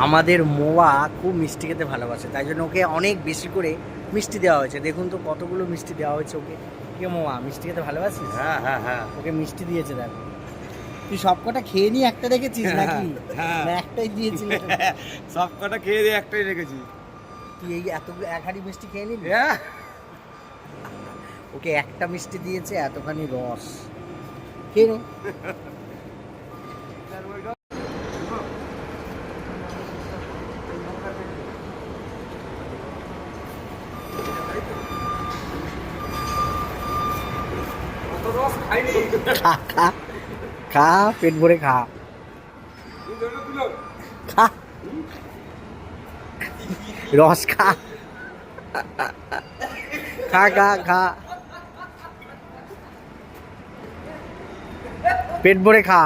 আমাদের মোয়া খুব মিষ্টি খেতে ভালোবাসে, তাই জন্য ওকে অনেক বেশি করে মিষ্টি দেওয়া হয়েছে। দেখুন তো কতগুলো মিষ্টি দেওয়া হয়েছে ওকে। কে মোয়া মিষ্টি খেতে ভালোবাসিস? হ্যাঁ হ্যাঁ হ্যাঁ ওকে মিষ্টি দিয়েছে দেখো। তুই সব কটা খেয়ে নি একটা রেখেছিস নাকি? হ্যাঁ। না একটাই দিয়েছিল? সব কটা খেয়ে দিয়ে একটাই রেখেছি। তুই এই এতগুলো এক হাঁড়ি মিষ্টি খেয়ে নিবি? হ্যাঁ ওকে একটা মিষ্টি দিয়েছে, এতখানি রস খেয়ে নে। খা খা খা, পেট ভরে খা খা, রস খা খা খা খা, পেট ভরে খা।